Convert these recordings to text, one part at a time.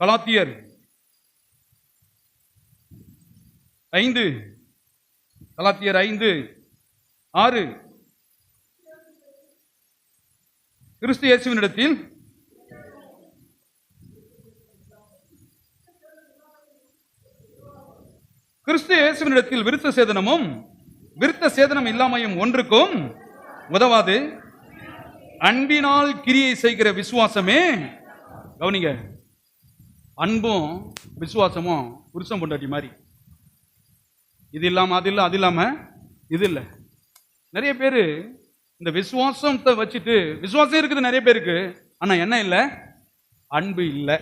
கலாத்தியர் 5, கலாத்தியர் 5:6. கிறிஸ்து இயேசுவினிடத்தில் விருத்த சேதனமும் விருத்த சேதனம் இல்லாமையும் ஒன்றுக்கும் உதவாது. அன்பினால் கிரியை செய்கிற விசுவாசமே. கவனிங்க, அன்பும் விசுவாசமும் புருஷன் பொண்டாட்டி மாதிரி. இது இல்லாம அது இல்லை, அது இல்லாம இது இல்லை. நிறைய பேர் இந்த விசுவாசத்தை வச்சுட்டு, விசுவாசம் இருக்குது நிறைய பேருக்கு, ஆனா என்ன இல்லை? அன்பு இல்லை.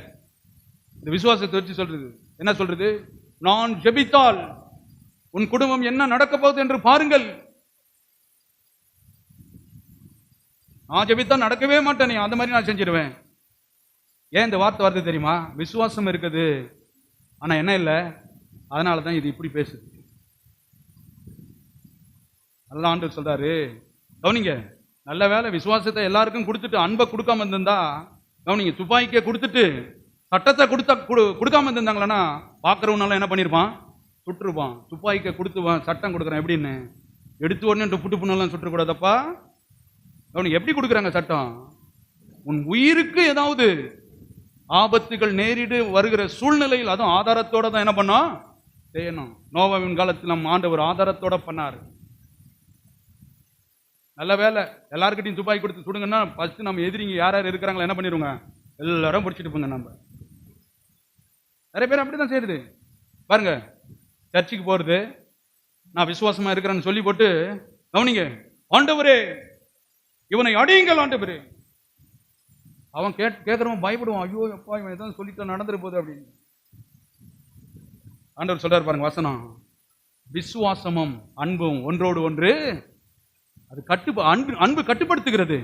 இந்த விசுவாசத்தை வச்சு சொல்றது என்ன சொல்றது? நான் ஜெபித்தால் உன் குடும்பம் என்ன நடக்க போகுது என்று பாருங்கள். நான் ஜெபித்தால் நடக்கவே மாட்டேன், அந்த மாதிரி நான் செஞ்சிருவேன். ஏன் இந்த வார்த்தை வருது தெரியுமா? விசுவாசம் இருக்குது, ஆனா என்ன இல்லை. அதனால தான் இது இப்படி பேசுது. நல்ல ஆண்டவர் சொல்றாரு, கவனிங்க, நல்ல வேலை விசுவாசத்தை எல்லாருக்கும் கொடுத்துட்டு அன்பை கொடுக்காம இருந்திருந்தா, கவனிங்க, துப்பாக்கியை கொடுத்துட்டு சட்டத்தை கொடுக்காம இருந்திருந்தாங்களா பார்க்கறவனால என்ன பண்ணிருப்பான்? சுட்டுருப்பான். துப்பாக்கியை கொடுத்துவான், சட்டம் கொடுக்குறேன் எப்படின்னு எடுத்து உடனே புட்டு புண்ணெல்லாம் சுட்டுக்கூடாதப்பா. கவனிங்க, எப்படி கொடுக்குறாங்க சட்டம்? உன் உயிருக்கு ஏதாவது ஆபத்துகள் நேரிடு வருகிற சூழ்நிலையில் அதுவும் ஆதாரத்தோட தான் என்ன பண்ணா செய்யணும். நோவாவின் காலத்தில் நம்ம ஆண்டவர் ஆதாரத்தோட பண்ணாரு. நல்ல வேலை எல்லாருக்கிட்டையும் துப்பாக்கி கொடுத்து சுடுங்கன்னா ஃபர்ஸ்ட் நம்ம எதிரிங்க யார் யார் இருக்கிறாங்களா என்ன பண்ணிடுவோங்க? எல்லாரும் பிடிச்சிட்டு போங்க. நம்ம நிறைய பேர் அப்படிதான் செய்யுது பாருங்க. சர்ச்சுக்கு போறது, நான் விசுவாசமா இருக்கிறேன்னு சொல்லி போட்டு, கவனிங்க, ஆண்டவரே இவனை அடியுங்கள் ஆண்டவரே. அவன் கேட்கிறவன் பயப்படுவான், ஐயோ எப்பா இவன் எதாவது சொல்லிட்டு நடந்துரு போகுது அப்படின்னு. ஆண்டவர் சொல்றாரு பாருங்க வசனம், விசுவாசமும் அன்பும் ஒன்றோடு ஒன்று அது அன்பு கட்டுப்படுத்துகிறது.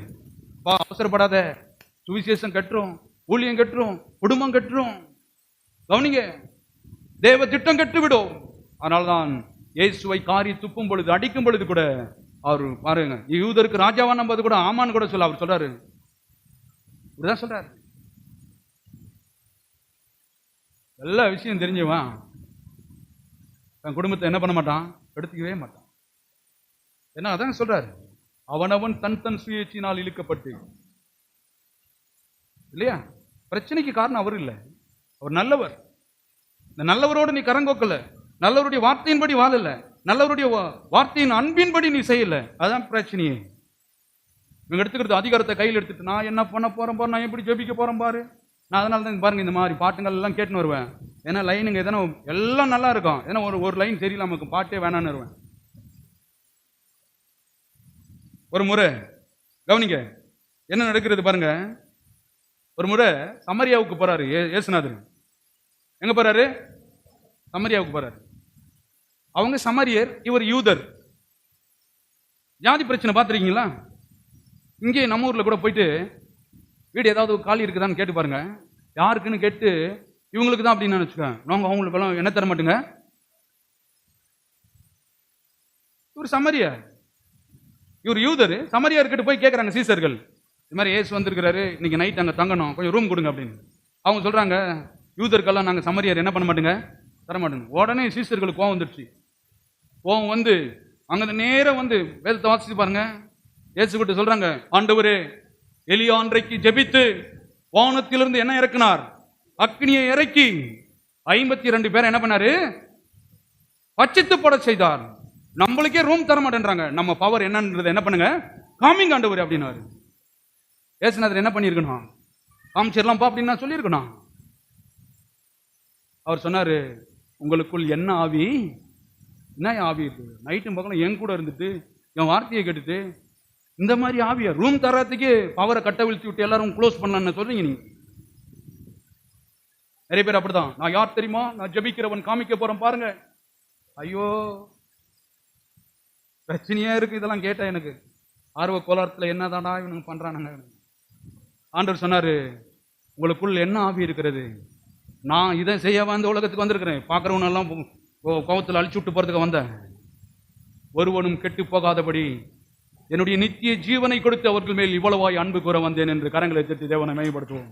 அவசரப்படாத, சுவிசேஷம் கட்டுறோம், ஊழியம் கட்டுறோம், குடும்பம் கட்டுறோம். கவனிங்க, தேவ திட்டம் கட்டுவிடும். அதனால்தான் இயேசுவை காரி துப்பும் பொழுது, அடிக்கும் பொழுது கூட அவர் பாருங்க, யூதருக்கு ராஜாவா நம்பது கூட ஆமான்னு கூட சொல்ல அவர் சொல்றாரு. இப்படிதான் சொல்றாரு. எல்லா விஷயம் தெரிஞ்சவன் தன் குடும்பத்தை என்ன பண்ண மாட்டான்? எடுத்துக்கவே மாட்டான். என்ன அதான் சொல்றாரு, அவனவன் தன் தன் சுயேட்சியினால் இழுக்கப்பட்டு. இல்லையா? பிரச்சனைக்கு காரணம் அவர் இல்லை, அவர் நல்லவர். இந்த நல்லவரோடு நீ கரங்கோக்கல, நல்லவருடைய வார்த்தையின்படி வாழல, நல்லவருடைய வார்த்தையின் அன்பின்படி நீ செய்யல, அதான் பிரச்சனையே. இவங்க எடுத்துக்கிறது அதிகாரத்தை கையில் எடுத்துட்டு, நான் என்ன பண்ண போறேன் பாரு, நான் எப்படி ஜெபிக்க போறேன் பாரு. நான் அதனால தான் பாருங்க இந்த மாதிரி பாட்டுங்கள் எல்லாம் கேட்டுன்னு வருவேன். ஏன்னா லைனுங்க எதனா எல்லாம் நல்லா இருக்கும், ஏன்னா ஒரு லைன் சரியில்லை, நமக்கு பாட்டே வேணான்னு வருவேன். ஒரு முறை கவனிங்க என்ன நடக்கிறது பாருங்க. ஒரு முறை சமரியாவுக்கு போறாரு இயேசுநாதர். எங்க போறாரு? சமரியாவுக்கு போறாரு. அவங்க சமரியர், இவர் யூதர். ஜாதி பிரச்சனை பார்த்துருக்கீங்களா? இங்கே நம்ம ஊர்ல கூட போயிட்டு வீடு ஏதாவது காலி இருக்குதான்னு கேட்டு பாருங்க. யாருக்குன்னு கேட்டு இவங்களுக்கு தான் அப்படின்னு நினைச்சுக்கேன், நாங்கள் அவங்களுக்கெல்லாம் என்ன தர மாட்டேங்க. இவர் சமரியார், இவர் யூதர். சமரியார்கிட்ட போய் கேட்குறாங்க சீசர்கள், இது மாதிரி ஏசு வந்திருக்கிறாரு, இன்னைக்கு நைட் அங்கே தங்கணும், கொஞ்சம் ரூம் கொடுங்க அப்படின்னு. அவங்க சொல்றாங்க, யூதருக்கெல்லாம் நாங்கள் சமரியார் என்ன பண்ண மாட்டேங்க, தர மாட்டேங்க. உடனே சீசர்களுக்கு கோவம் வந்துடுச்சு. கோவம் வந்து அங்கே நேரம் வந்து வேதத்தை வாசிச்சு பாருங்க. ஏசு கிட்ட சொல்றாங்க, ஆண்டவரே எலியா அன்றைக்கு ஜெபித்து வானத்திலிருந்து என்ன இறக்கினார்? அக்னியை இறக்கி 52 பேரை என்ன பண்ணாரு? பட்சித்து போட செய்தார். நம்மளுக்கே ரூம் தர மாட்டேன்றாங்க. நம்ம பவர் என்னன்றது என்ன பண்ணுங்க, காமிங்க ஆண்டவரே அப்படின்னாரு. ஏசுநாதர் என்ன பண்ணியிருக்கணும்? காமிச்சிடலாம்ப்பா அப்படின்னு நான் சொல்லியிருக்கணும். அவர் சொன்னாரு, உங்களுக்குள் என்ன ஆவி, என்ன ஆவி இருக்கு? நைட்டும் பக்கம் என் கூட இருந்துட்டு என் வார்த்தையை கேட்டுட்டு இந்த மாதிரி ஆவியா ரூம் தரத்துக்கு பவரை கட்ட விழிச்சு விட்டு எல்லாரும் க்ளோஸ் பண்ணலான்னு சொல்றீங்க நீங்க. நிறைய பேர் அப்படிதான், நான் யார் தெரியுமா, நான் ஜெபிக்கிறவன், காமிக்க போறேன் பாருங்க. ஐயோ பிரச்சனையா இருக்கு இதெல்லாம் கேட்டா. எனக்கு ஆர்வ கோளாரத்தில் என்னதானா இவனுங்க பண்றானுங்க. ஆண்டவர் சொன்னாரு, உங்களுக்குள் என்ன ஆவி இருக்கிறது? நான் இதை செய்ய வந்து உலகத்துக்கு வந்திருக்கிறேன், பார்க்குறவனெல்லாம் கோபத்தில் அழிச்சு விட்டு போறதுக்கு வந்தேன். ஒருவனும் கெட்டு போகாதபடி என்னுடைய நித்திய ஜீவனை கொடுத்து அவர்கள் மேல் இவ்வளவாய் அன்பு கூற வந்தேன் என்று கரங்களை தட்டி தேவனை மேம்படுத்துவோம்.